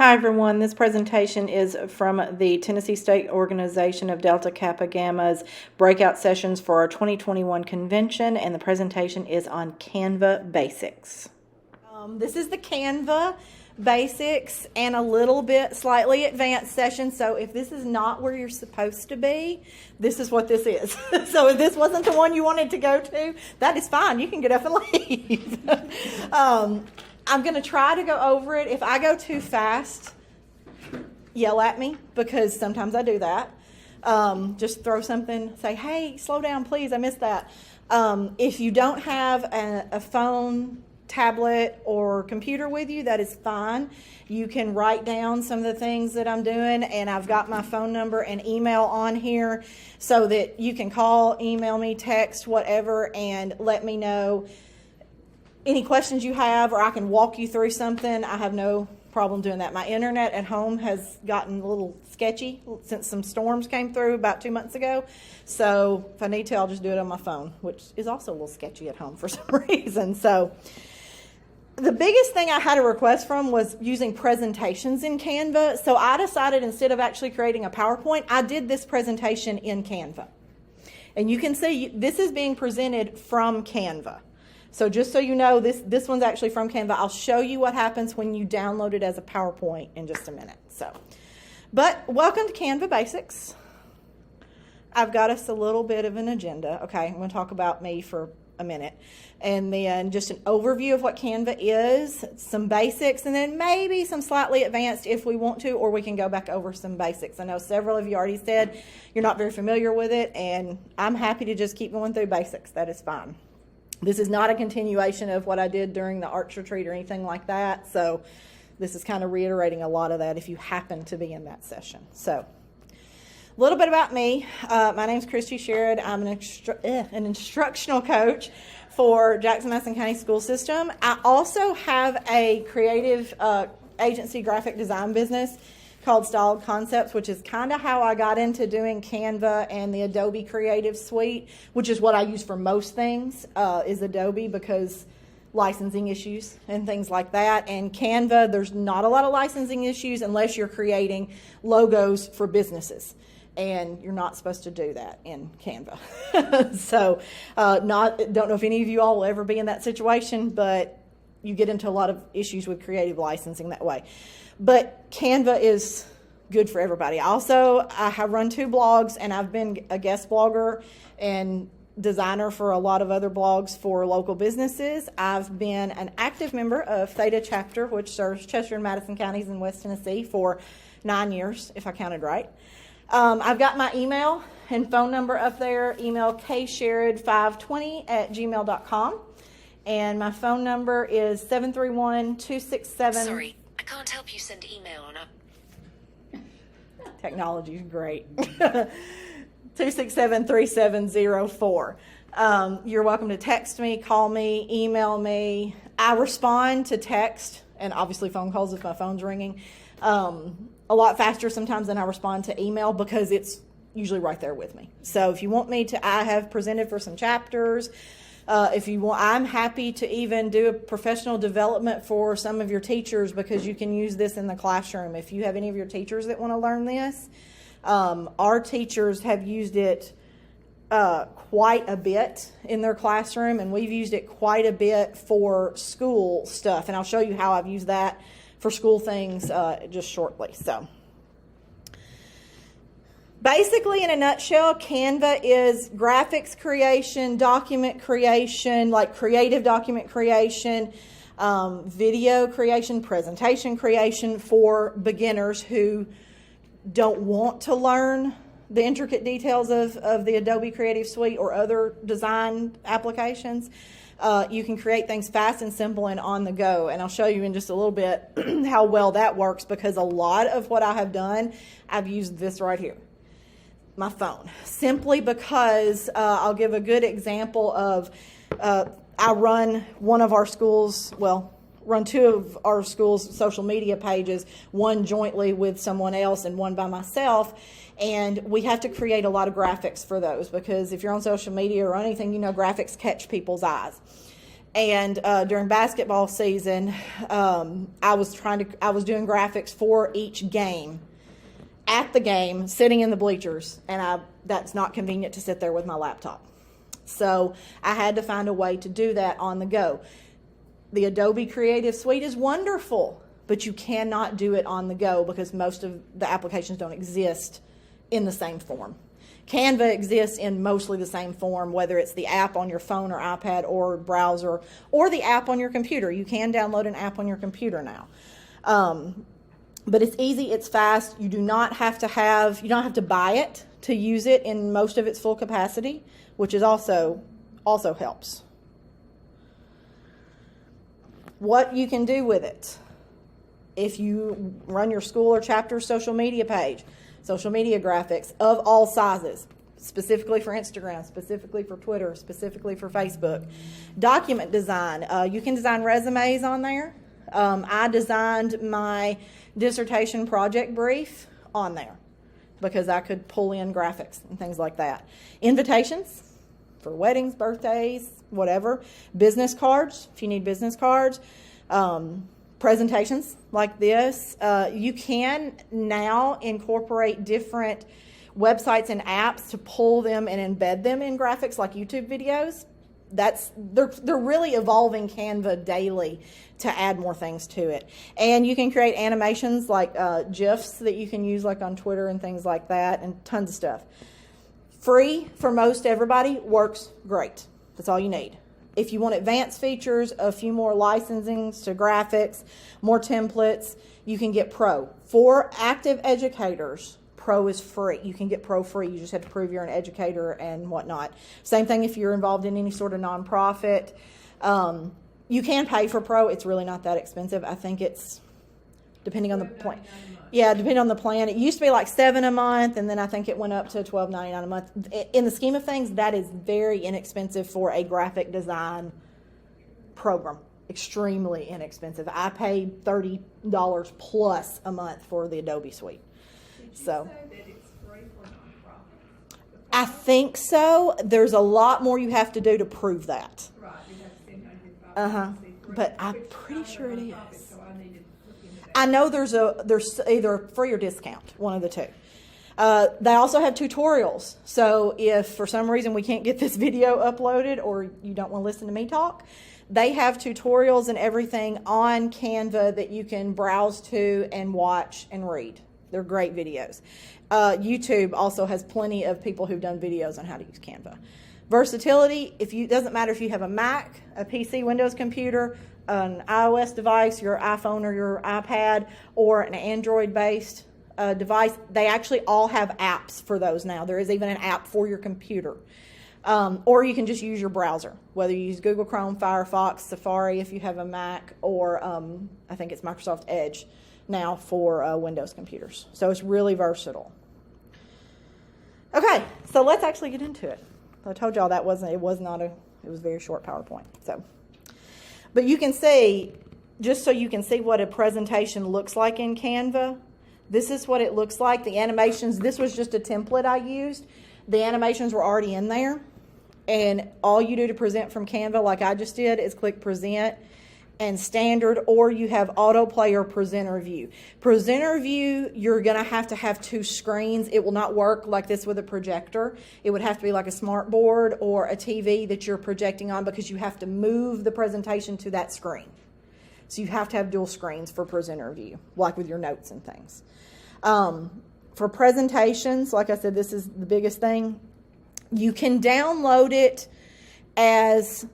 Hi everyone, this presentation is from the Tennessee State Organization of Delta Kappa Gamma's breakout sessions for our 2021 convention, and the presentation is on Canva Basics. This is the Canva Basics and a little bit slightly advanced session, so if this is not where you're supposed to be, this is what this is. So if this wasn't the one you wanted to go to, that is fine. You can get up and leave. I'm going to try to go over it. If I go too fast, yell at me, because sometimes I do that. Just throw something, say, hey, slow down, please, I missed that. If you don't have a phone, tablet, or computer with you, that is fine. You can write down some of the things that I'm doing, and I've got my phone number and email on here so that you can call, email me, text, whatever, and let me know any questions you have, or I can walk you through something. I have no problem doing that. My internet at home has gotten a little sketchy since some storms came through about 2 months ago. So if I need to, I'll just do it on my phone, which is also a little sketchy at home for some reason. So the biggest thing I had a request from was using presentations in Canva. So I decided, instead of actually creating a PowerPoint, I did this presentation in Canva. And you can see this is being presented from Canva. So just so you know, this one's actually from Canva. I'll show you what happens when you download it as a PowerPoint in just a minute. But welcome to Canva Basics. I've got us a little bit of an agenda. Okay, I'm going to talk about me for a minute. And then just an overview of what Canva is, some basics, and then maybe some slightly advanced if we want to, or we can go back over some basics. I know several of you already said you're not very familiar with it, and I'm happy to just keep going through basics. That is fine. This is not a continuation of what I did during the arts retreat or anything like that. So this is kind of reiterating a lot of that if you happen to be in that session. So a little bit about me. My name's Kristy Sherrod. I'm an instructional coach for Jackson-Madison County School System. I also have a creative agency graphic design business called Styled Concepts, which is kind of how I got into doing Canva and the Adobe Creative Suite, which is what I use for most things, is Adobe, because licensing issues and things like that. And Canva, there's not a lot of licensing issues unless you're creating logos for businesses. And you're not supposed to do that in Canva. So don't know if any of you all will ever be in that situation, but you get into a lot of issues with creative licensing that way. But Canva is good for everybody. I have run 2 blogs, and I've been a guest blogger and designer for a lot of other blogs for local businesses. I've been an active member of Theta Chapter, which serves Chester and Madison counties in West Tennessee, for 9 years, if I counted right. I've got my email and phone number up there, email ksherrod520@gmail.com. And my phone number is 731-267... Sorry, I can't help you send email on a... Technology is great. 267-3704. You're welcome to text me, call me, email me. I respond to text and obviously phone calls if my phone's ringing a lot faster sometimes than I respond to email, because it's usually right there with me. So if you want me to, I have presented for some chapters. If you want, I'm happy to even do a professional development for some of your teachers, because you can use this in the classroom. If you have any of your teachers that want to learn this, our teachers have used it quite a bit in their classroom, and we've used it quite a bit for school stuff. And I'll show you how I've used that for school things just shortly. So basically, in a nutshell, Canva is graphics creation, document creation, like creative document creation, video creation, presentation creation for beginners who don't want to learn the intricate details of the Adobe Creative Suite or other design applications. You can create things fast and simple and on the go. And I'll show you in just a little bit how well that works, because a lot of what I have done, I've used this right here, my phone, simply because I'll give a good example of I run one of our schools, run 2 of our schools' social media pages, one jointly with someone else and one by myself, and we have to create a lot of graphics for those, because if you're on social media or anything, graphics catch people's eyes. And during basketball season, I was doing graphics for each game, at the game, sitting in the bleachers, and that's not convenient to sit there with my laptop. So I had to find a way to do that on the go. The Adobe Creative Suite is wonderful, but you cannot do it on the go because most of the applications don't exist in the same form. Canva exists in mostly the same form, whether it's the app on your phone or iPad or browser or the app on your computer. You can download an app on your computer now. But it's easy, it's fast. You don't have to buy it to use it in most of its full capacity, which is also helps. What you can do with it. If you run your school or chapter social media page, social media graphics of all sizes, specifically for Instagram, specifically for Twitter, specifically for Facebook. Document design. You can design resumes on there. I designed my dissertation project brief on there because I could pull in graphics and things like that. Invitations for weddings, birthdays, whatever. Business cards, if you need business cards. Presentations like this. You can now incorporate different websites and apps to pull them and embed them in graphics like YouTube videos. They're really evolving Canva daily to add more things to it. And you can create animations like GIFs that you can use like on Twitter and things like that, and tons of stuff. Free for most everybody, works great. That's all you need. If you want advanced features, a few more licensings to graphics, more templates, you can get Pro. For active educators, Pro is free. You can get Pro free. You just have to prove you're an educator and whatnot. Same thing if you're involved in any sort of nonprofit. You can pay for Pro. It's really not that expensive. I think it's depending on the plan. Yeah, depending on the plan. It used to be like $7 a month, and then I think it went up to $12.99 a month. In the scheme of things, that is very inexpensive for a graphic design program. Extremely inexpensive. I paid $30 plus a month for the Adobe Suite. Did you So say that it's free for nonprofits? I think so. There's a lot more you have to do to prove that. Right, you have to send $95. But I'm pretty sure it is. So I need to look into that. I know there's either free or discount, one of the two. They also have tutorials. So if for some reason we can't get this video uploaded or you don't want to listen to me talk, they have tutorials and everything on Canva that you can browse to and watch and read. They're great videos. YouTube also has plenty of people who've done videos on how to use Canva. Versatility, doesn't matter if you have a Mac, a PC, Windows computer, an iOS device, your iPhone or your iPad, or an Android-based device. They actually all have apps for those now. There is even an app for your computer. Or you can just use your browser, whether you use Google Chrome, Firefox, Safari if you have a Mac, or I think it's Microsoft Edge now for Windows computers. So it's really versatile. Okay, so let's actually get into it. I told y'all it was a very short PowerPoint. So, but you can see, just so you can see what a presentation looks like in Canva, this is what it looks like. The animations, this was just a template I used. The animations were already in there. And all you do to present from Canva, like I just did, is click Present and Standard, or you have Autoplay or Presenter View. Presenter View, you're going to have two screens. It will not work like this with a projector. It would have to be like a smart board or a TV that you're projecting on, because you have to move the presentation to that screen. So you have to have dual screens for Presenter View, like with your notes and things. For presentations, like I said, this is the biggest thing. You can download it as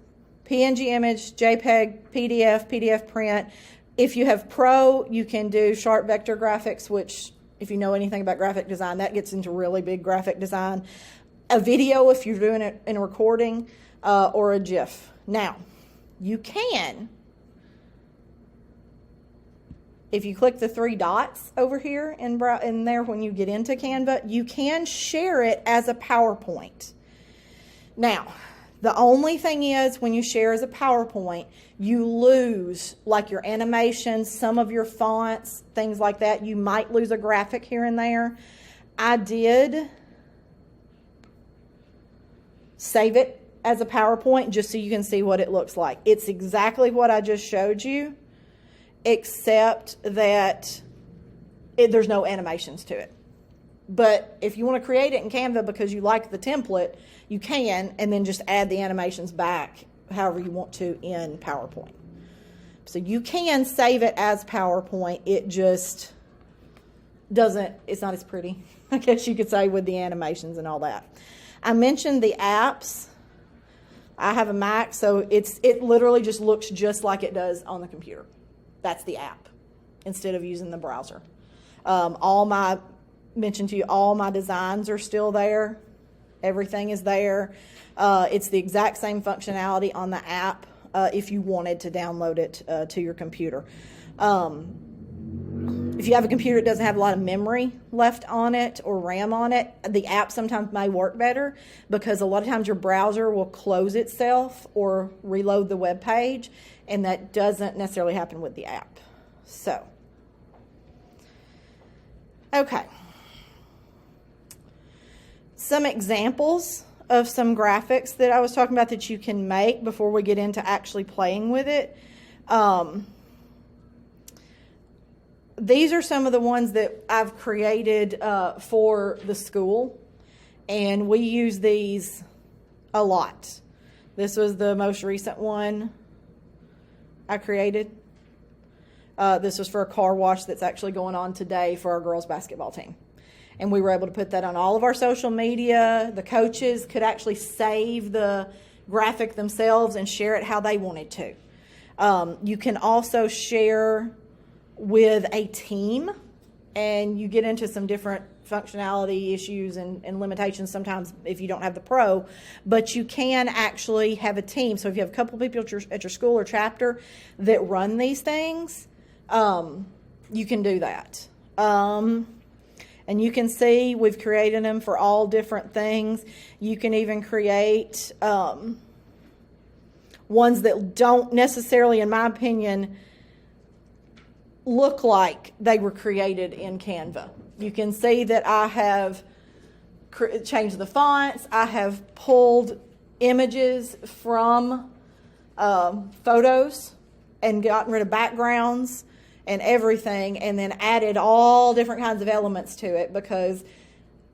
PNG image, JPEG, PDF, PDF print. If you have Pro, you can do sharp vector graphics, which if you know anything about graphic design, that gets into really big graphic design. A video if you're doing it in a recording, or a GIF. Now, you can, if you click the three dots over here in there when you get into Canva, you can share it as a PowerPoint. Now, the only thing is, when you share as a PowerPoint, you lose like your animations, some of your fonts, things like that. You might lose a graphic here and there. I did save it as a PowerPoint just so you can see what it looks like. It's exactly what I just showed you, except that there's no animations to it. But if you want to create it in Canva because you like the template, you can, and then just add the animations back however you want to in PowerPoint. So you can save it as PowerPoint. It just doesn't, it's not as pretty, I guess you could say, with the animations and all that. I mentioned the apps. I have a Mac, so it literally just looks just like it does on the computer. That's the app instead of using the browser. Mentioned to you, all my designs are still there. Everything is there. It's the exact same functionality on the app if you wanted to download it to your computer. If you have a computer that doesn't have a lot of memory left on it or RAM on it, the app sometimes may work better because a lot of times your browser will close itself or reload the web page, and that doesn't necessarily happen with the app. So, okay. Some examples of some graphics that I was talking about that you can make before we get into actually playing with it. These are some of the ones that I've created for the school, and we use these a lot. This was the most recent one I created. This was for a car wash that's actually going on today for our girls basketball team. And we were able to put that on all of our social media. The coaches could actually save the graphic themselves and share it how they wanted to. You can also share with a team, and you get into some different functionality issues and limitations sometimes if you don't have the pro, but you can actually have a team. So if you have a couple people at your school or chapter that run these things, you can do that. And you can see we've created them for all different things. You can even create ones that don't necessarily, in my opinion, look like they were created in Canva. You can see that I have changed the fonts. I have pulled images from photos and gotten rid of backgrounds and everything, and then added all different kinds of elements to it, because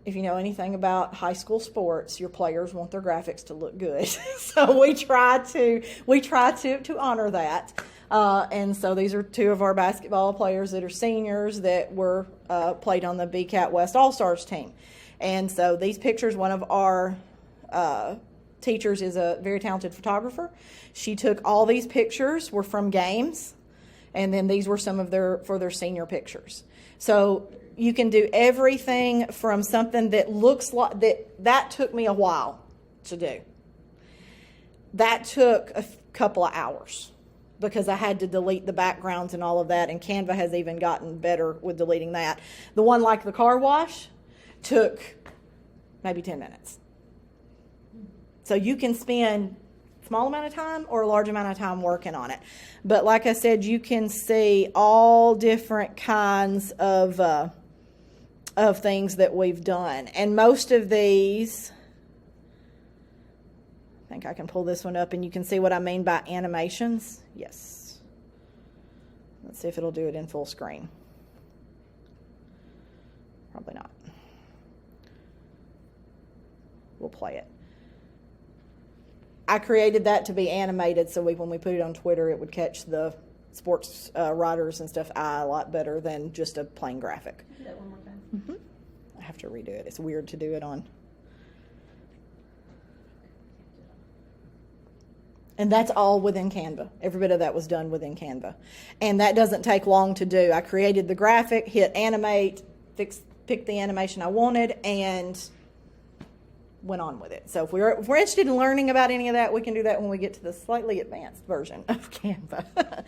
if you know anything about high school sports, your players want their graphics to look good. So we try to honor that. And so these are two of our basketball players that are seniors that were played on the BCAT West All-Stars team. And so these pictures, one of our teachers is a very talented photographer. She took all these pictures, were from games, and then these were some of their senior pictures. So you can do everything from something that looks like that took me a while to do. That took a couple of hours because I had to delete the backgrounds and all of that, and Canva has even gotten better with deleting that. The one like the car wash took maybe 10 minutes. So you can spend a small amount of time or a large amount of time working on it. But like I said, you can see all different kinds of things that we've done. And most of these, I think I can pull this one up and you can see what I mean by animations. Yes. Let's see if it'll do it in full screen. Probably not. We'll play it. I created that to be animated so when we put it on Twitter, it would catch the sports writers and stuff a lot better than just a plain graphic. Do that one more time. Mm-hmm. I have to redo it. It's weird to do it on. And that's all within Canva. Every bit of that was done within Canva. And that doesn't take long to do. I created the graphic, hit animate, picked the animation I wanted, and went on with it. So if we're interested in learning about any of that, we can do that when we get to the slightly advanced version of Canva.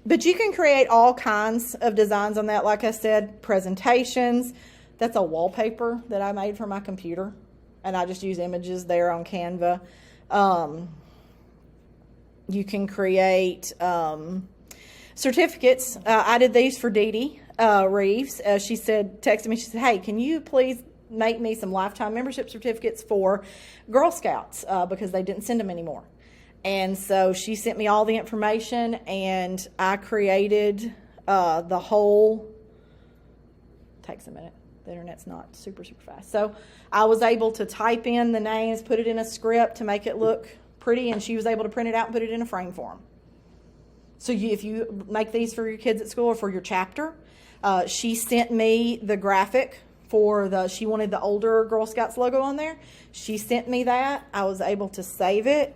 But you can create all kinds of designs on that. Like I said, presentations. That's a wallpaper that I made for my computer, and I just use images there on Canva. You can create certificates. I did these for Dee Dee Reeves. She texted me, she said, hey, can you please make me some lifetime membership certificates for Girl Scouts because they didn't send them anymore. And so she sent me all the information, and I created the whole. Takes a minute. The internet's not super fast. So I was able to type in the names, put it in a script to make it look pretty, and she was able to print it out and put it in a frame for them. So if you make these for your kids at school or for your chapter, she sent me the graphic for she wanted the older Girl Scouts logo on there. She sent me that. I was able to save it.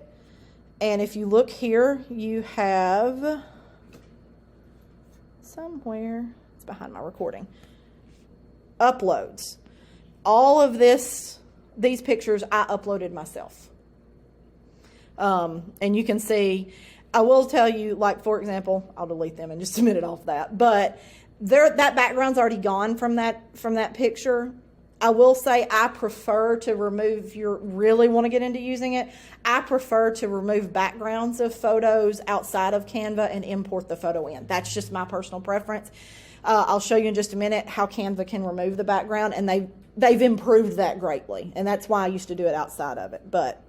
And if you look here, you have somewhere, it's behind my recording, uploads. All of these pictures I uploaded myself. And you can see, I will tell you, like, for example, I'll delete them in just a minute off that, but that background's already gone from that picture. I will say I prefer to remove, if you really want to get into using it, I prefer to remove backgrounds of photos outside of Canva and import the photo in. That's just my personal preference. I'll show you in just a minute how Canva can remove the background, and they've improved that greatly, and that's why I used to do it outside of it. But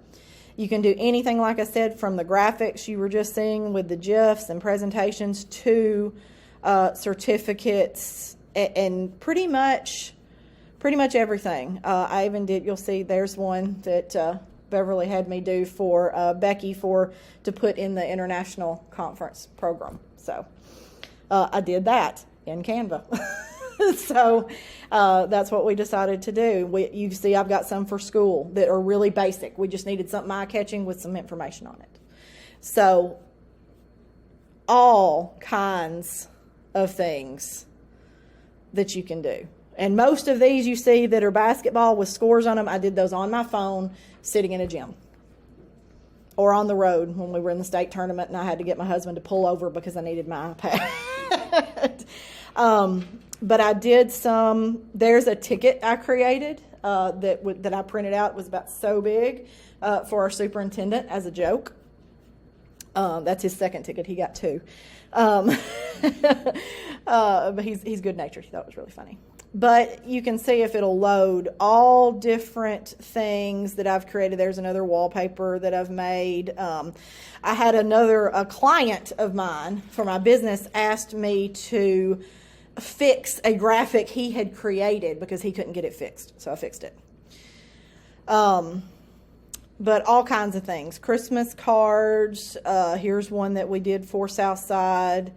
you can do anything, like I said, from the graphics you were just seeing with the GIFs and presentations to certificates and pretty much everything. I even did, you'll see there's one that Beverly had me do for Becky to put in the international conference program. So I did that in Canva. So that's what we decided to do. You see I've got some for school that are really basic. We just needed something eye-catching with some information on it. So all kinds of things that you can do. And most of these you see that are basketball with scores on them, I did those on my phone sitting in a gym. Or on the road when we were in the state tournament and I had to get my husband to pull over because I needed my iPad. But I did there's a ticket I created that I printed out. It was about so big for our superintendent as a joke. That's his second ticket. He got two. But he's good-natured. He thought it was really funny. But you can see if it'll load all different things that I've created. There's another wallpaper that I've made. I had a client of mine for my business asked me to fix a graphic he had created because he couldn't get it fixed. So I fixed it. But all kinds of things. Christmas cards. Here's one that we did for Southside.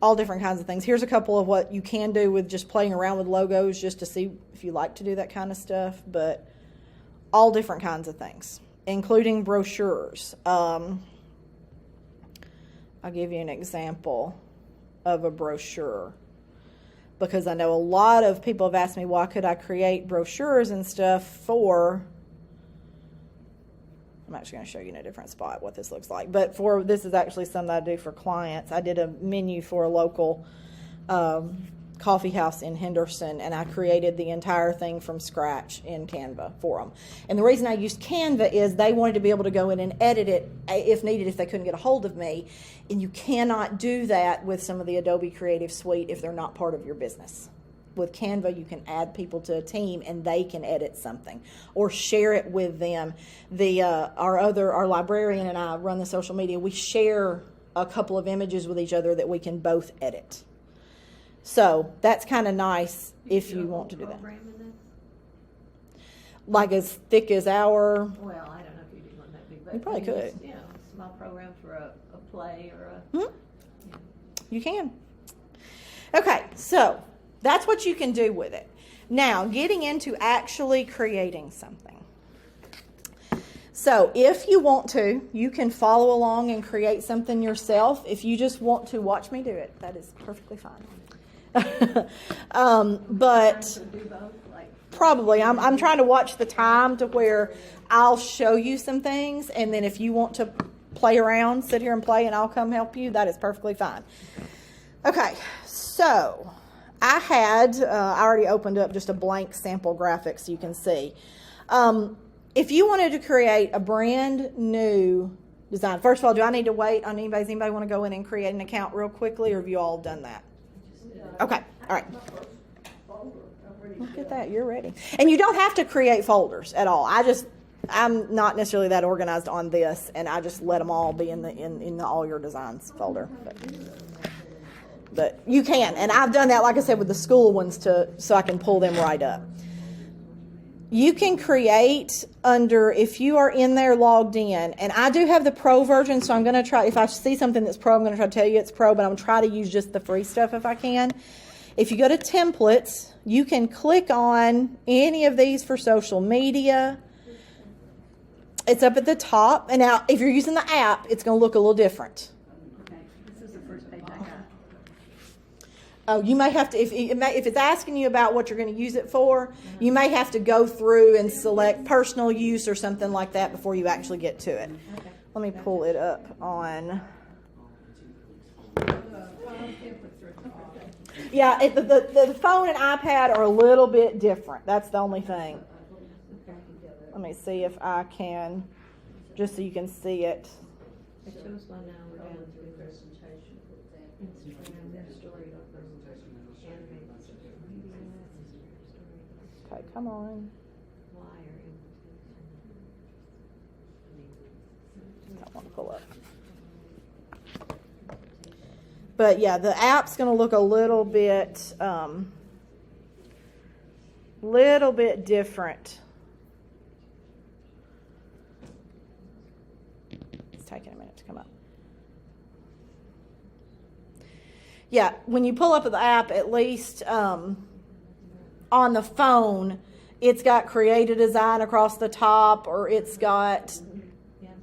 All different kinds of things. Here's a couple of what you can do with just playing around with logos just to see if you like to do that kind of stuff. But all different kinds of things, including brochures. I'll give you an example of a brochure because I know a lot of people have asked me why could I create brochures and stuff for. I'm actually going to show you in a different spot what this looks like. But this is actually something I do for clients. I did a menu for a local coffee house in Henderson, and I created the entire thing from scratch in Canva for them. And the reason I used Canva is they wanted to be able to go in and edit it if needed, if they couldn't get a hold of me. And you cannot do that with some of the Adobe Creative Suite if they're not part of your business. With Canva, you can add people to a team and they can edit something or share it with them. Our librarian and I run the social media. We share a couple of images with each other that we can both edit. So that's kind of nice if you want to do that. Like as thick as our. Well, I don't know if you do one that big, but you probably could. Yeah, small program for a play or a. Yeah. You can. Okay, so. That's what you can do with it. Now, getting into actually creating something. So, if you want to, you can follow along and create something yourself. If you just want to watch me do it, that is perfectly fine. But probably, I'm trying to watch the time to where I'll show you some things, and then if you want to play around, sit here and play, and I'll come help you, that is perfectly fine. Okay, so I already opened up just a blank sample graphic so you can see. If you wanted to create a brand new design, first of all, do I need to wait on anybody? Does anybody want to go in and create an account real quickly, or have you all done that? Okay, all right. Look at that, you're ready. And you don't have to create folders at all. I'm not necessarily that organized on this, and I just let them all be in the all your designs folder. But you can, and I've done that, like I said, with the school ones so I can pull them right up. You can create under, if you are in there logged in, and I do have the pro version, so I'm going to try, if I see something that's pro, I'm going to try to tell you it's pro, but I'm going to try to use just the free stuff if I can. If you go to templates, you can click on any of these for social media. It's up at the top, and now if you're using the app, it's going to look a little different. Okay, this is the first page I got. Oh, you may have to, if it's asking you about what you're going to use it for, you may have to go through and select personal use or something like that before you actually get to it. Okay. Let me pull it up on. Yeah, the phone and iPad are a little bit different. That's the only thing. Let me see if I can, just so you can see it. I chose one now. We're down to presentation. Instagram story. Okay, come on. I want to pull up. But yeah, the app's going to look a little bit different. It's taking a minute to come up. Yeah, when you pull up the app, at least on the phone, it's got create a design across the top, or it's got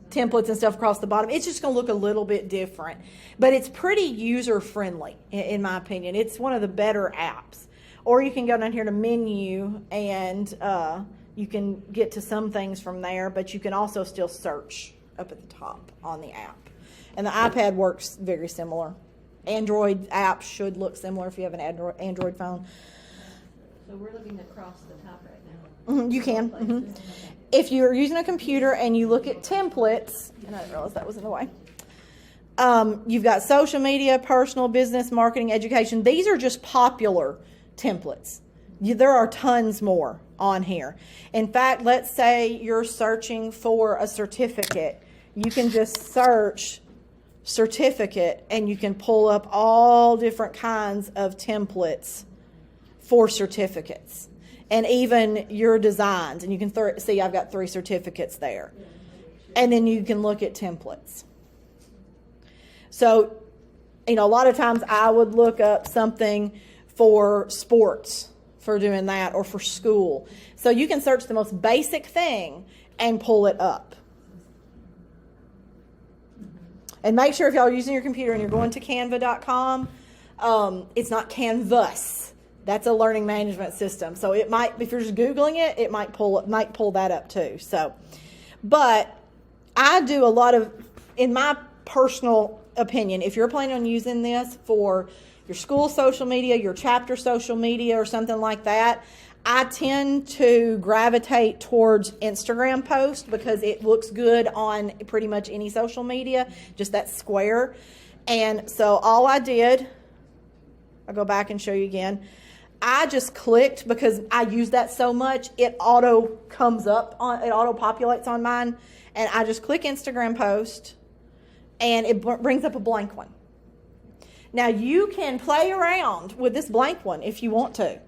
templates and stuff across the bottom. It's just going to look a little bit different, but it's pretty user friendly in my opinion. It's one of the better apps. Or you can go down here to menu and you can get to some things from there, but you can also still search up at the top on the app. And the iPad works very similar. Android apps should look similar if you have an Android phone. So we're looking across the top right now. You can. If you're using a computer and you look at templates, and I didn't realize that was in the way, you've got social media, personal, business, marketing, education. These are just popular templates. There are tons more on here. In fact, let's say you're searching for a certificate. You can just search certificate and you can pull up all different kinds of templates for certificates. And even your designs. And you can see I've got 3 certificates there. And then you can look at templates. So, a lot of times I would look up something for sports, for doing that, or for school. So you can search the most basic thing and pull it up. And make sure if y'all are using your computer and you're going to canva.com, it's not Canvas. That's a learning management system. So it might, if you're just Googling it, it might pull that up too. So, but I do a lot of, in my personal opinion, if you're planning on using this for your school social media, your chapter social media, or something like that, I tend to gravitate towards Instagram posts because it looks good on pretty much any social media, just that square. And so all I did, I'll go back and show you again. I just clicked because I use that so much, it auto populates on mine. And I just click Instagram post and it brings up a blank one. Now you can play around with this blank one if you want to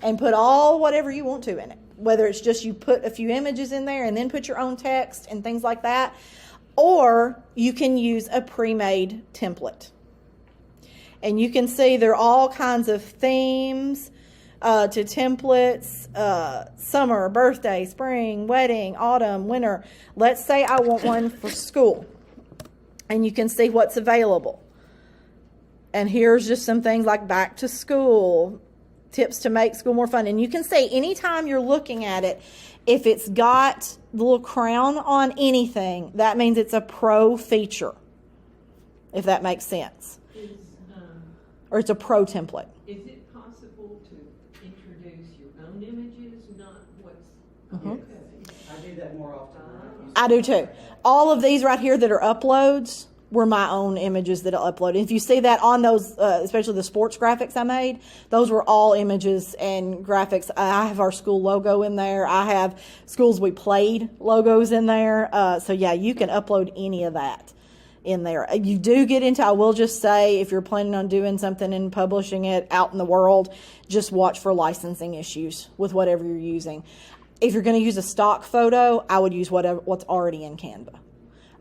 and put whatever you want to in it. Whether it's just you put a few images in there and then put your own text and things like that. Or you can use a pre-made template. And you can see there are all kinds of themes to templates, summer, birthday, spring, wedding, autumn, winter. Let's say I want one for school. And you can see what's available. And here's just some things like back to school, tips to make school more fun. And you can see anytime you're looking at it, if it's got the little crown on anything, that means it's a pro feature, if that makes sense. Or it's a pro template. Is it possible to introduce your own images, not what's... I do that more often. I do too. All of these right here that are uploads were my own images that I uploaded. If you see that on those, especially the sports graphics I made, those were all images and graphics. I have our school logo in there. I have schools we played logos in there. So yeah, you can upload any of that in there. You do get into, I will just say, if you're planning on doing something and publishing it out in the world, just watch for licensing issues with whatever you're using. If you're going to use a stock photo, I would use what's already in Canva.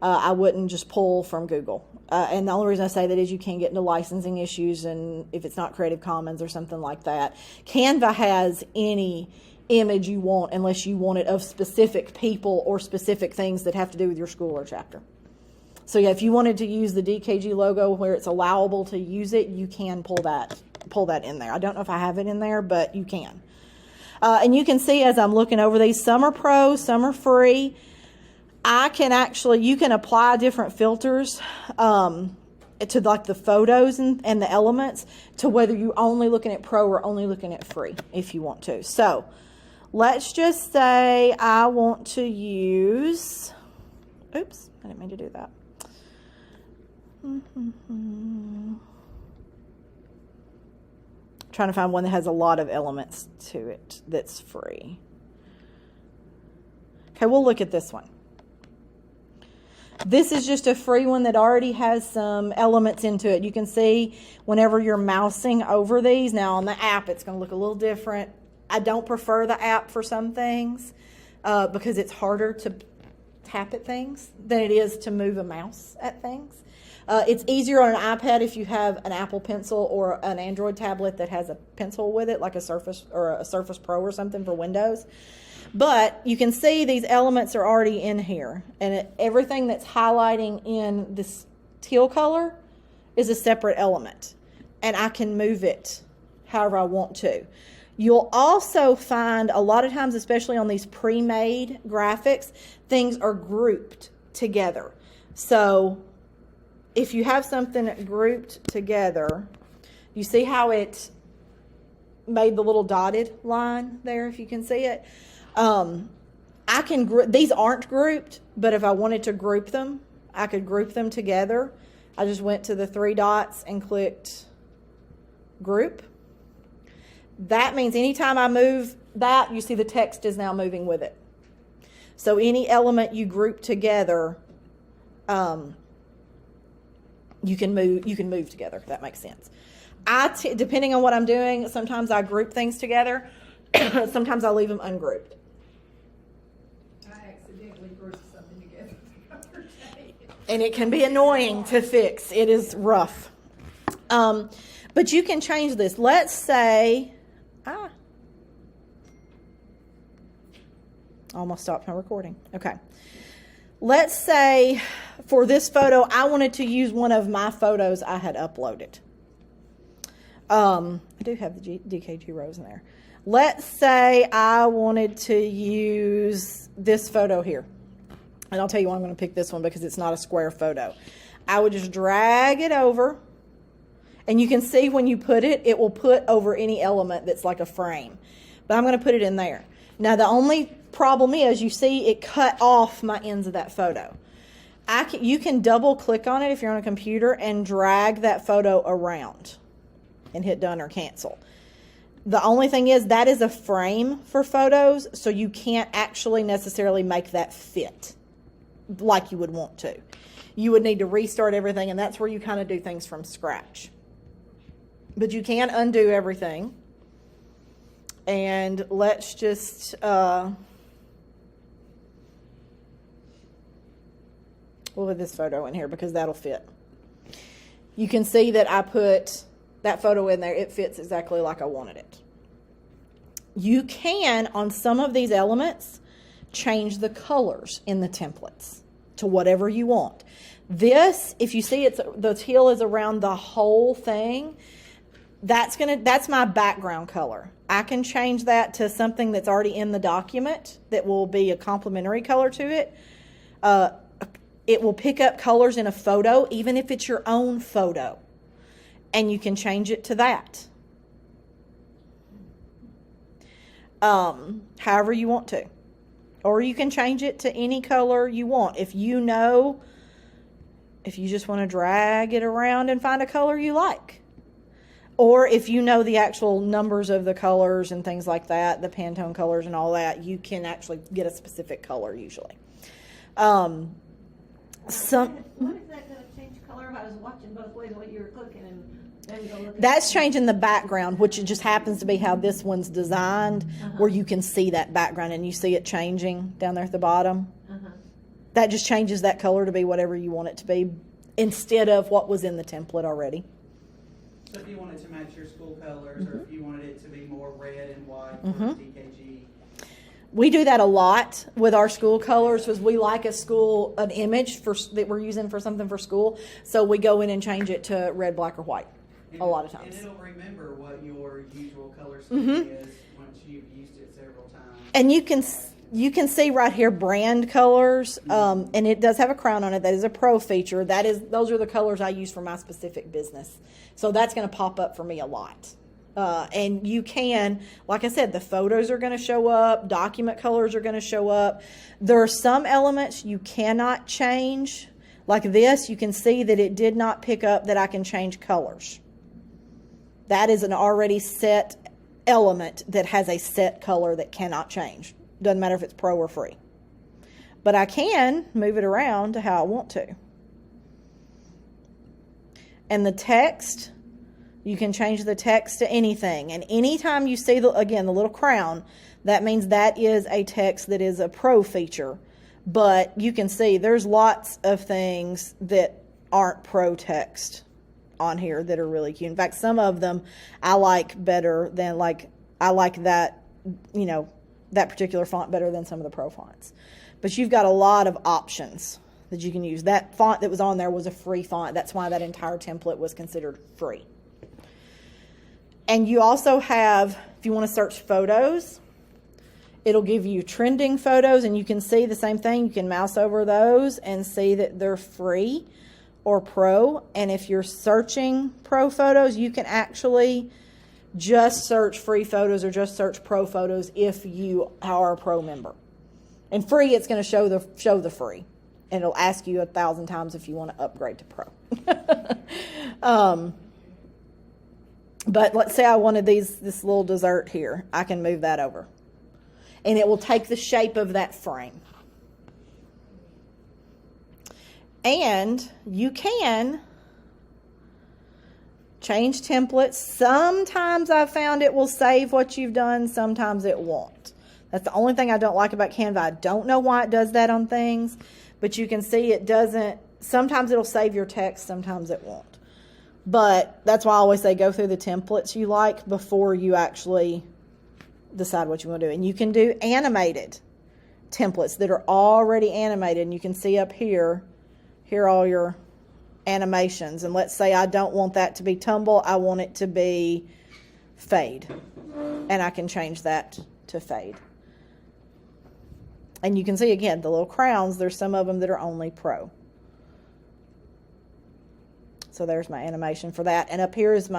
I wouldn't just pull from Google. And the only reason I say that is you can get into licensing issues, and if it's not Creative Commons or something like that. Canva has any image you want unless you want it of specific people or specific things that have to do with your school or chapter. So yeah, if you wanted to use the DKG logo where it's allowable to use it, you can pull that in there. I don't know if I have it in there, but you can. And you can see as I'm looking over these, some are pro, some are free. You can apply different filters to like the photos and the elements to whether you're only looking at pro or only looking at free if you want to. So let's just say I want to use, oops, I didn't mean to do that. Trying to find one that has a lot of elements to it that's free. Okay, we'll look at this one. This is just a free one that already has some elements into it. You can see whenever you're mousing over these. Now on the app, it's going to look a little different. I don't prefer the app for some things because it's harder to tap at things than it is to move a mouse at things. It's easier on an iPad if you have an Apple Pencil or an Android tablet that has a pencil with it, like a Surface or a Surface Pro or something for Windows. But you can see these elements are already in here, and everything that's highlighting in this teal color is a separate element, and I can move it however I want to. You'll also find a lot of times, especially on these pre-made graphics, things are grouped together. So if you have something grouped together, you see how it made the little dotted line there, if you can see it. I can these aren't grouped, but if I wanted to group them, I could group them together. I just went to the three dots and clicked group. That means anytime I move that, you see the text is now moving with it. So any element you group together, you can move together, if that makes sense. Depending on what I'm doing, sometimes I group things together. Sometimes I leave them ungrouped. I accidentally grouped something together the other day. And it can be annoying to fix. It is rough. But you can change this. Let's say, I almost stopped my recording. Okay. Let's say for this photo, I wanted to use one of my photos I had uploaded. I do have the DKG rows in there. Let's say I wanted to use this photo here. And I'll tell you why I'm going to pick this one, because it's not a square photo. I would just drag it over. And you can see when you put it, it will put over any element that's like a frame. But I'm going to put it in there. Now, the only problem is, you see it cut off my ends of that photo. You can double click on it if you're on a computer and drag that photo around and hit done or cancel. The only thing is that is a frame for photos, so you can't actually necessarily make that fit like you would want to. You would need to restart everything, and that's where you kind of do things from scratch. But you can undo everything. And let's just we'll put this photo in here because that'll fit. You can see that I put that photo in there. It fits exactly like I wanted it. You can, on some of these elements, change the colors in the templates to whatever you want. This, if you see the teal is around the whole thing, that's my background color. I can change that to something that's already in the document that will be a complementary color to it. It will pick up colors in a photo, even if it's your own photo. And you can change it to that. However you want to. Or you can change it to any color you want. If you know if you just want to drag it around and find a color you like. Or if you know the actual numbers of the colors and things like that, the Pantone colors and all that, you can actually get a specific color usually. What is that going to change color? I was watching both ways what you were clicking and then go look at That's changing the background, which it just happens to be how this one's designed, where you can see that background and you see it changing down there at the bottom. That just changes that color to be whatever you want it to be instead of what was in the template already. So if you wanted to match your school colors, or if you wanted it to be more red and white for DKG. We do that a lot with our school colors because we like an image that we're using for something for school. So we go in and change it to red, black, or white a lot of times. And it'll remember what your usual color scheme is once you've used it several times. And you can see right here brand colors, and it does have a crown on it. That is a pro feature. Those are the colors I use for my specific business. So that's going to pop up for me a lot. And you can, like I said, the photos are going to show up. Document colors are going to show up. There are some elements you cannot change. Like this, you can see that it did not pick up that I can change colors. That is an already set element that has a set color that cannot change. Doesn't matter if it's pro or free. But I can move it around to how I want to. And the text, you can change the text to anything. And anytime you see, the little crown, that means that is a text that is a pro feature. But you can see there's lots of things that aren't pro text on here that are really cute. In fact, some of them I like better than, I like that, that particular font better than some of the pro fonts. But you've got a lot of options that you can use. That font that was on there was a free font. That's why that entire template was considered free. And you also have, if you want to search photos, it'll give you trending photos, and you can see the same thing. You can mouse over those and see that they're free or pro. And if you're searching pro photos, you can actually just search free photos or just search pro photos if you are a pro member. And free, it's going to show the free. And it'll ask you 1,000 times if you want to upgrade to pro. But let's say I wanted this little dessert here. I can move that over. And it will take the shape of that frame. And you can change templates. Sometimes I've found it will save what you've done. Sometimes it won't. That's the only thing I don't like about Canva. I don't know why it does that on things. But you can see it doesn't. Sometimes it'll save your text. Sometimes it won't. But that's why I always say go through the templates you like before you actually decide what you want to do. And you can do animated templates that are already animated. And you can see up here are all your animations. And let's say I don't want that to be tumble. I want it to be fade. And I can change that to fade. And you can see, again, the little crowns, there's some of them that are only pro. So there's my animation for that. And up here is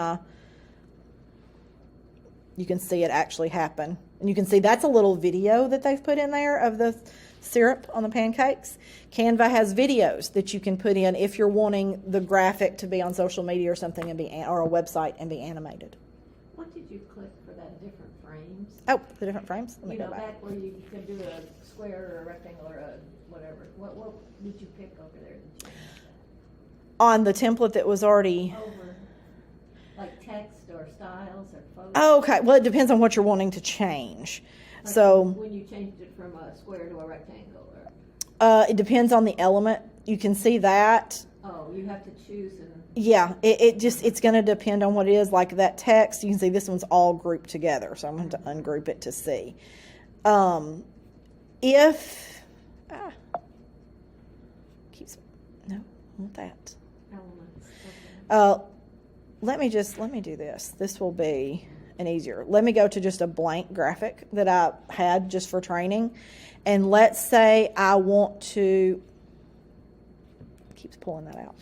you can see it actually happen. And you can see that's a little video that they've put in there of the syrup on the pancakes. Canva has videos that you can put in if you're wanting the graphic to be on social media or something or a website and be animated. What did you click for that different frames? Oh, the different frames? Let me go back. Back where you could do a square or a rectangle or a whatever. What did you pick over there? On the template that was already over, like text or styles or photos? Oh, okay. Well, it depends on what you're wanting to change. Like so when you changed it from a square to a rectangle, or it depends on the element. You can see that. Oh, you have to choose. Yeah, it's going to depend on what it is. Like that text, you can see this one's all grouped together. So I'm going to ungroup it to see. No, I want that. Elements. Okay. Let me do this. This will be an easier. Let me go to just a blank graphic that I had just for training. And let's say I want to, it keeps pulling that out.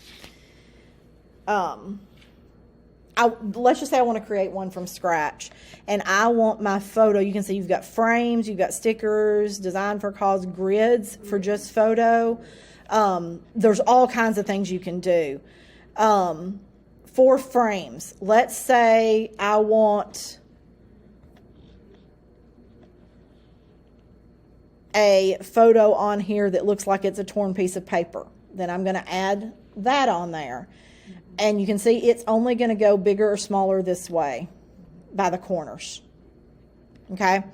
Let's just say I want to create one from scratch. And I want my photo, you can see you've got frames, you've got stickers, design for cause, grids for just photo. There's all kinds of things you can do. For frames, let's say I want a photo on here that looks like it's a torn piece of paper. Then I'm going to add that on there. And you can see it's only going to go bigger or smaller this way by the corners. Okay?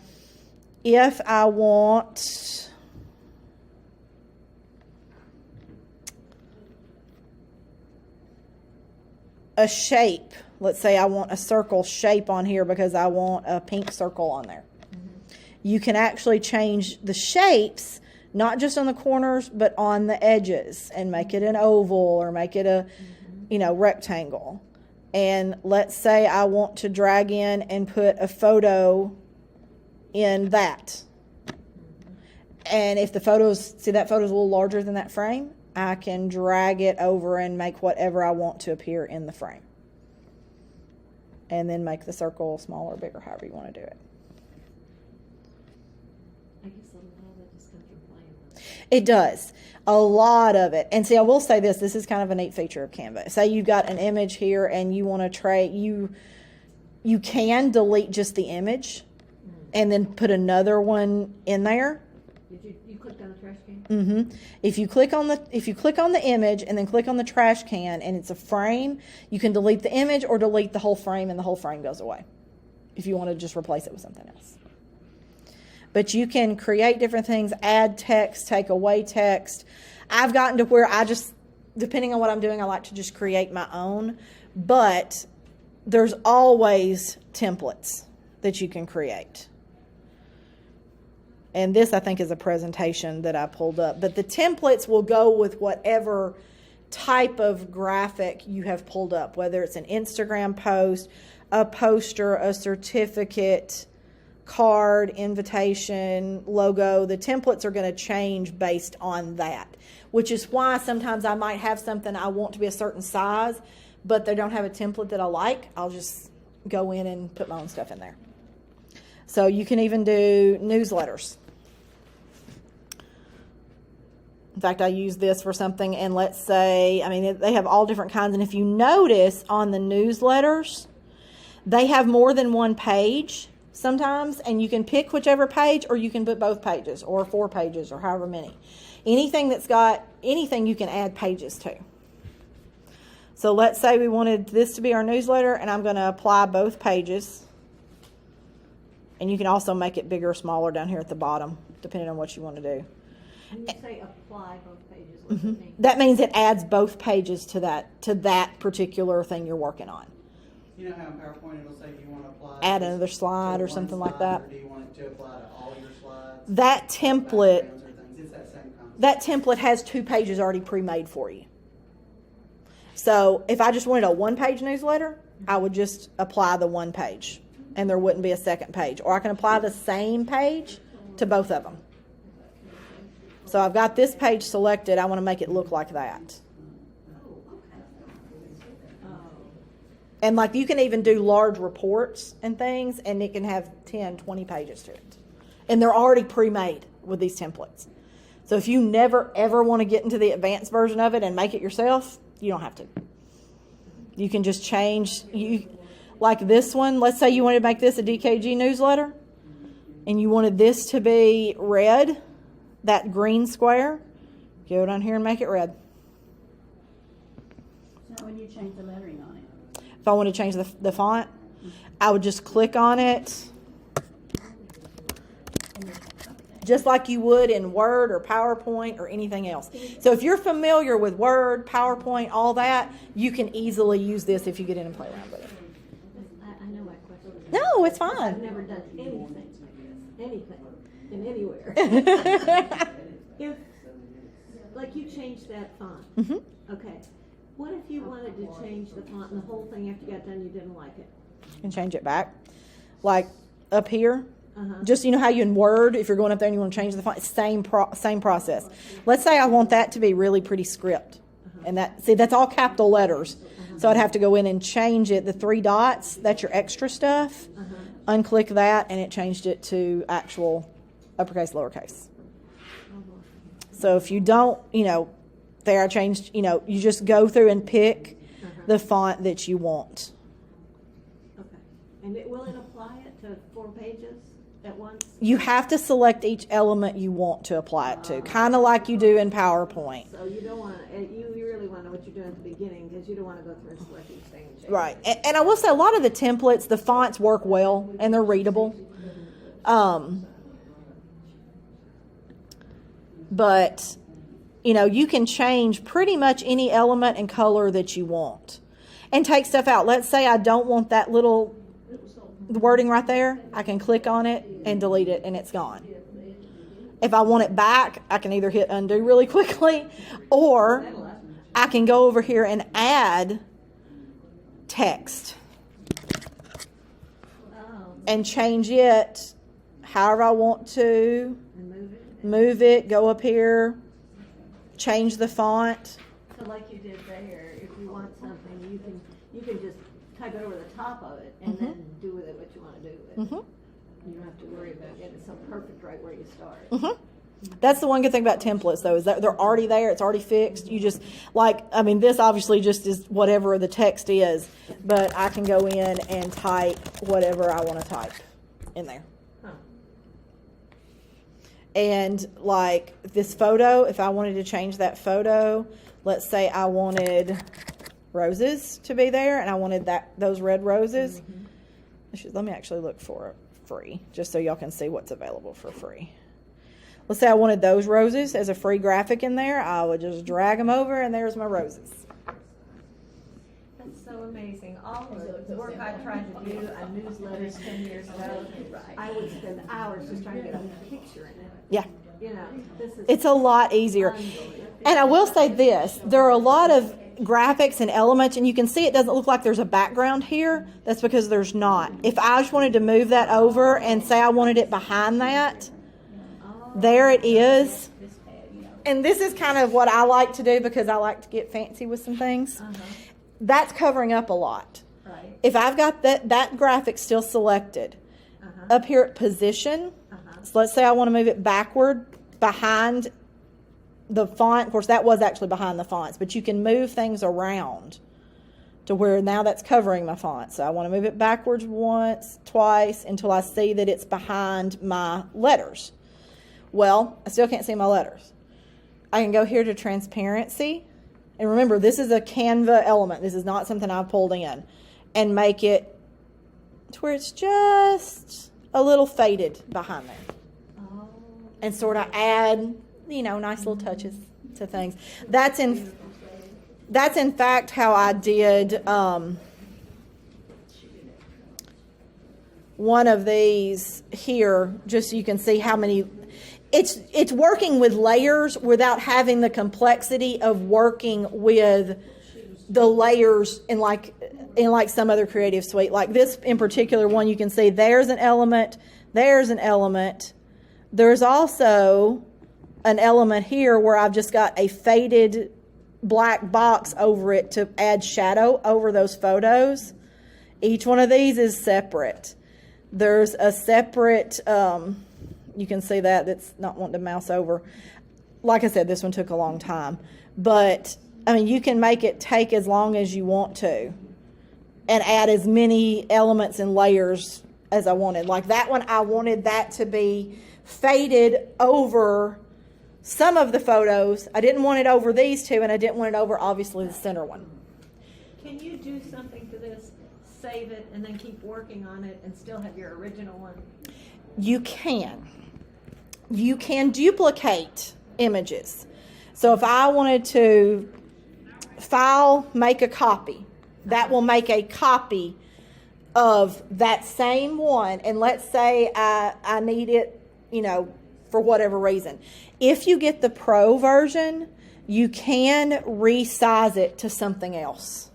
If I want a shape, let's say I want a circle shape on here because I want a pink circle on there. You can actually change the shapes, not just on the corners, but on the edges, and make it an oval or make it a, rectangle. And let's say I want to drag in and put a photo in that. And if the photo's a little larger than that frame, I can drag it over and make whatever I want to appear in the frame. And then make the circle smaller or bigger, however you want to do it. I guess a lot of it just comes from playing. It does. A lot of it. And see, I will say this is kind of a neat feature of Canva. Say you've got an image here and you want to trade, you can delete just the image and then put another one in there. Did you clicked on the trash can? Mm-hmm. If you click on the image and then click on the trash can and it's a frame, you can delete the image or delete the whole frame and the whole frame goes away if you want to just replace it with something else. But you can create different things, add text, take away text. I've gotten to where I just, depending on what I'm doing, I like to just create my own. But there's always templates that you can create. And this, I think, is a presentation that I pulled up. But the templates will go with whatever type of graphic you have pulled up, whether it's an Instagram post, a poster, a certificate, card, invitation, logo. The templates are going to change based on that, which is why sometimes I might have something I want to be a certain size, but they don't have a template that I like. I'll just go in and put my own stuff in there. So you can even do newsletters. In fact, I use this for something, and let's say, they have all different kinds, and if you notice on the newsletters, they have more than one page sometimes, and you can pick whichever page, or you can put both pages, or 4 pages, or however many. Anything that's got anything you can add pages to. So let's say we wanted this to be our newsletter, and I'm going to apply both pages. And you can also make it bigger or smaller down here at the bottom, depending on what you want to do. When you say apply both pages, what does it mean? That means it adds both pages to that particular thing you're working on. You know how in PowerPoint it'll say you want to apply Add this another slide to or one something like slide, that. Or do you want it to apply to all your slides? That template, Backgrounds or things? It's that same concept. that template has 2 pages already pre-made for you. So if I just wanted a 1-page newsletter, I would just apply the 1 page, and there wouldn't be a second page. Or I can apply the same page to both of them. So I've got this page selected. I want to make it look like that. And like you can even do large reports and things, and it can have 10, 20 pages to it. And they're already pre-made with these templates. So if you never, ever want to get into the advanced version of it and make it yourself, you don't have to. You can just change. Like this one, let's say you wanted to make this a DKG newsletter, and you wanted this to be red, that green square, go down here and make it red. So when you change the lettering on it? If I want to change the font, I would just click on it, just like you would in Word or PowerPoint or anything else. So if you're familiar with Word, PowerPoint, all that, you can easily use this if you get in and play around with it. I know my question. No, it's I've fine. never done anything in anywhere. If, like, you changed that font, okay. What if you wanted to change the font and the whole thing after you got done you didn't like it? You can change it back. Like up here, Uh-huh. just how you in Word, if you're going up there and you want to change the font, same process. Let's say I want that to be really pretty script. And that's all capital letters. So I'd have to go in and change it. The 3 dots, that's your extra stuff. Unclick that, and it changed it to actual uppercase, lowercase. So if you don't, There I changed, you just go through and pick the font that you want. Okay. And will it apply it to 4 pages at once? You have to select each element you want to apply it to, kind of like you do in PowerPoint. So you don't want to, you really want to know what you're doing at the beginning, because you don't want to go through and select each thing and change Right. it. And I will say a lot of the templates, the fonts work well and they're readable. But, you can change pretty much any element and color that you want and take stuff out. Let's say I don't want that little wording right there. I can click on it and delete it and it's gone. If I want it back, I can either hit undo really quickly, or I can go over here and add text and change it however I want to. Move it, go up here, change the font. So like you did there, if you want something, you can just type it over the top of it and then do with it what you want to do with it. You don't have to worry about getting it so perfect right where you start. That's the one good thing about templates, though, is that they're already there. It's already fixed. You just, this obviously just is whatever the text is, but I can go in and type whatever I want to type in there. And like this photo, if I wanted to change that photo, let's say I wanted roses to be there and I wanted those red roses. Let me actually look for it free, just so y'all can see what's available for free. Let's say I wanted those roses as a free graphic in there. I would just drag them over and there's my roses. That's so amazing. All the work I tried to do on newsletters 10 years ago, I would spend hours just trying to get a picture in it. Yeah. This is It's a lot easier. And I will say this, there are a lot of graphics and elements, and you can see it doesn't look like there's a background here. That's because there's not. If I just wanted to move that over and say I wanted it behind that, there it is. And this is kind of what I like to do because I like to get fancy with some things. That's covering up a lot. right. If I've got that graphic still selected, up here at position, so let's say I want to move it backward behind the font. Of course, that was actually behind the fonts, but you can move things around to where now that's covering my font. So I want to move it backwards once, twice, until I see that it's behind my letters. Well, I still can't see my letters. I can go here to transparency. And remember, this is a Canva element. This is not something I've pulled in. And make it to where it's just a little faded behind there. Oh. And sort of add, nice little touches to things. That's in fact how I did one of these here, just so you can see how many. It's working with layers without having the complexity of working with the layers in like some other creative suite. Like this in particular one, you can see there's an element, there's an element. There's also an element here where I've just got a faded black box over it to add shadow over those photos. Each one of these is separate. There's a separate, you can see that's not wanting to mouse over. Like I said, this one took a long time. But, you can make it take as long as you want to and add as many elements and layers as I wanted. Like that one, I wanted that to be faded over some of the photos. I didn't want it over these two, and I didn't want it over, obviously, the center one. Can you do something to this, save it, and then keep working on it and still have your original one? You can. You can duplicate images. So if I wanted to file, make a copy, that will make a copy of that same one. And let's say I need it, for whatever reason. If you get the Pro version, you can resize it to something else.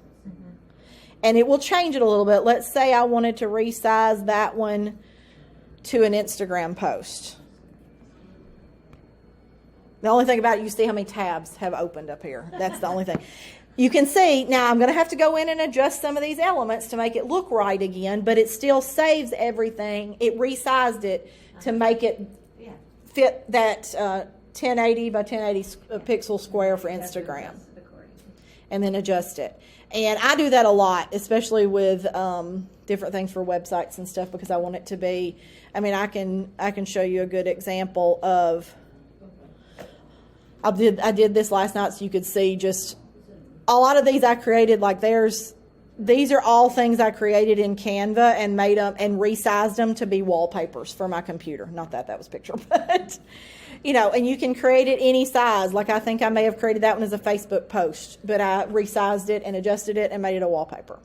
And it will change it a little bit. Let's say I wanted to resize that one to an Instagram post. The only thing about it, you see how many tabs have opened up here. That's the only thing. You can see, now I'm going to have to go in and adjust some of these elements to make it look right again, but it still saves everything. It resized it to make it fit that 1080 by 1080 pixel square for Instagram, and then adjust it. And I do that a lot, especially with different things for websites and stuff, because I want it to be, I mean, I can show you a good example of, I did this last night so you could see just a lot of these I created, like these are all things I created in Canva and made them and resized them to be wallpapers for my computer. Not that was picture, but you know, and you can create it any size. Like I think I may have created that one as a Facebook post, but I resized it and adjusted it and made it a wallpaper.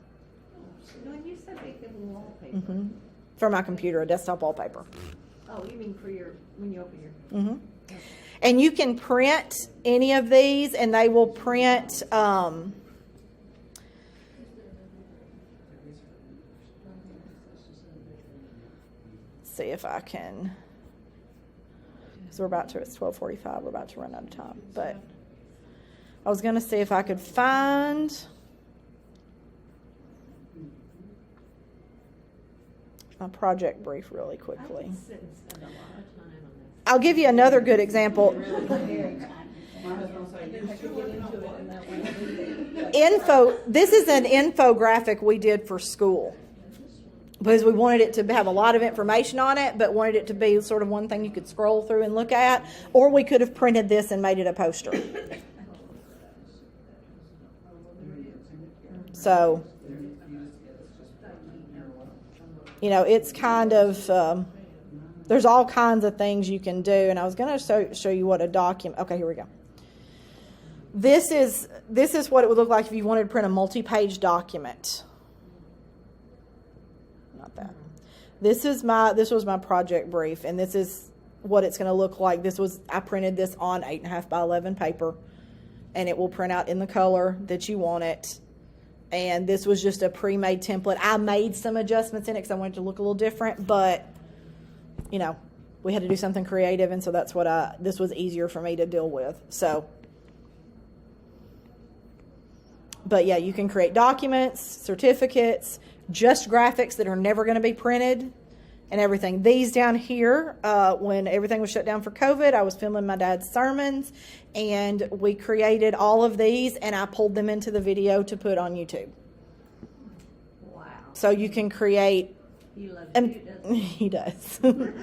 When you said make them wallpaper. For my computer, a desktop wallpaper. Oh, you mean for when you open your. And you can print any of these, and they will print. See if I can. So it's 12:45. We're about to run out of time. But I was going to see if I could find. My project brief really quickly. I'll give you another good example. This is an infographic we did for school, because we wanted it to have a lot of information on it, but wanted it to be sort of one thing you could scroll through and look at, or we could have printed this and made it a poster. So, you know, it's kind of, there's all kinds of things you can do. And I was going to show you what a document, okay, here we go. This is what it would look like if you wanted to print a multi-page document. Not that. This was my project brief, and this is what it's going to look like. I printed this on 8.5 by 11 paper, and it will print out in the color that you want it. And this was just a pre-made template. I made some adjustments in it because I wanted it to look a little different, but you know, we had to do something creative, and so that's what this was easier for me to deal with. So, but yeah, you can create documents, certificates, just graphics that are never going to be printed, and everything. These down here, when everything was shut down for COVID, I was filming my dad's sermons, and we created all of these, and I pulled them into the video to put on YouTube. Wow. So you can create. He loves And you, doesn't he? he does.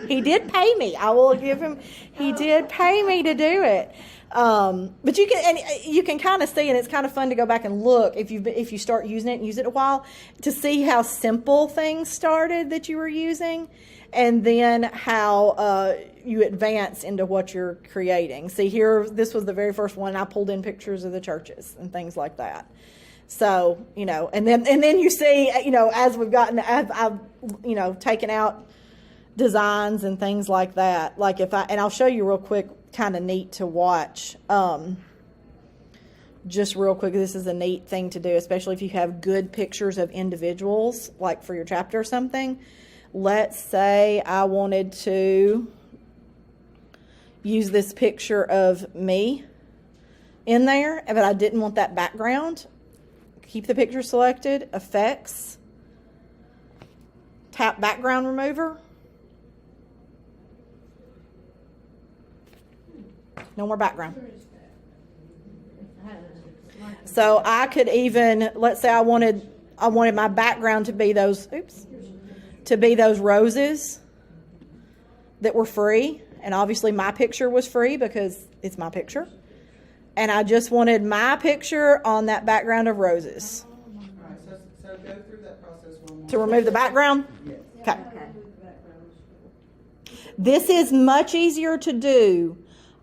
He did pay me. I will give him. He did pay me to do it. But you can kind of see, and it's kind of fun to go back and look if you start using it and use it a while, to see how simple things started that you were using, and then how you advance into what you're creating. See here, this was the very first one. I pulled in pictures of the churches and things like that. So, you know, and then you see, you know, as we've gotten, I've you know, taken out designs and things like that. Like and I'll show you real quick, kind of neat to watch. Just real quick, this is a neat thing to do, especially if you have good pictures of individuals, like for your chapter or something. Let's say I wanted to use this picture of me in there, but I didn't want that background. Keep the picture selected, effects, tap background remover. No more background. So I could even, let's say I wanted my background to be those roses that were free, and obviously my picture was free because it's my picture. And I just wanted my picture on that background of roses. All right, so go through that process one more. To remove the background? Yes. Okay. This is much easier to do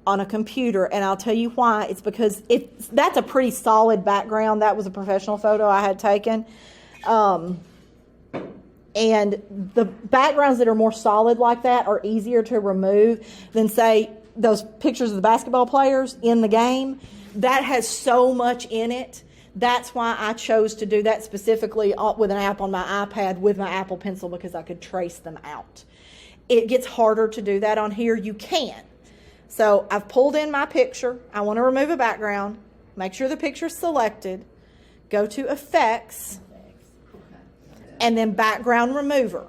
on a computer, and I'll tell you why. It's because that's a pretty solid background. That was a professional photo I had taken. And the backgrounds that are more solid like that are easier to remove than, say, those pictures of the basketball players in the game. That has so much in it. That's why I chose to do that specifically with an app on my iPad with my Apple Pencil, because I could trace them out. It gets harder to do that on here. You can. So I've pulled in my picture. I want to remove a background. Make sure the picture's selected. Go to Effects. And then Background Remover.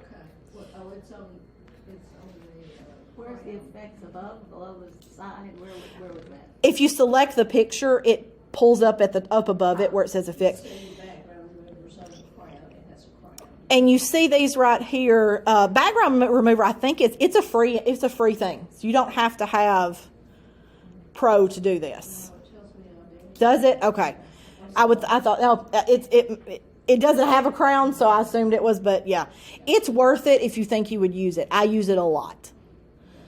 Where's the effects above, below the side? Where was that? If you select the picture, it pulls up up above it where it says effects. And you see these right here. Background remover, I think it's a free thing. So you don't have to have Pro to do this. Does it? Okay. I thought, no, it doesn't have a crown, so I assumed it was, but yeah. It's worth it if you think you would use it. I use it a lot.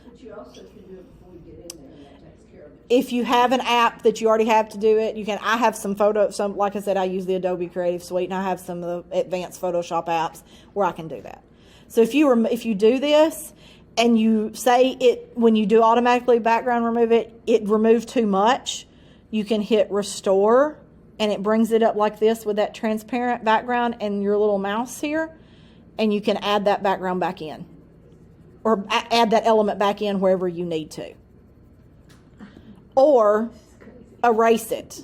But you also can do it before you get in there, and that takes care of it. If you have an app that you already have to do it, you can. I have some like I said, I use the Adobe Creative Suite, and I have some of the advanced Photoshop apps where I can do that. So if you do this, and you say it, when you do automatically background remove it removed too much, you can hit restore, and it brings it up like this with that transparent background and your little mouse here, and you can add that background back in, or add that element back in wherever you need to, or erase it.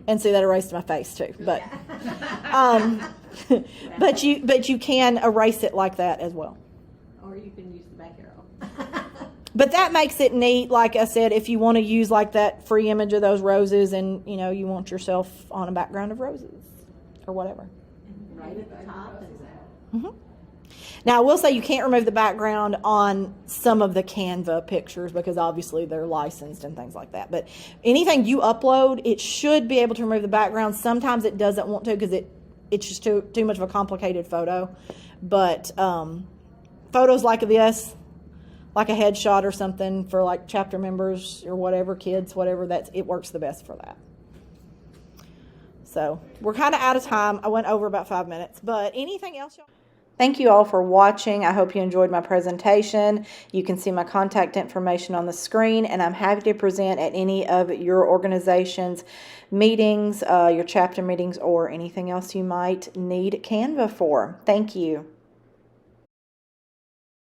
And see, that erased my face too, but but you can erase it like that as well. Or you can use the back arrow. But that makes it neat. Like I said, if you want to use like that free image of those roses, and you want yourself on a background of roses or whatever. And right at the top. Now I will say you can't remove the background on some of the Canva pictures because obviously they're licensed and things like that. But anything you upload, it should be able to remove the background. Sometimes it doesn't want to because it's just too much of a complicated photo. But photos like this, like a headshot or something for like chapter members or whatever, kids, whatever, it works the best for that. So we're kind of out of time. I went over about 5 minutes, but anything else y'all? Thank you all for watching. I hope you enjoyed my presentation. You can see my contact information on the screen, and I'm happy to present at any of your organization's meetings, your chapter meetings, or anything else you might need Canva for. Thank you.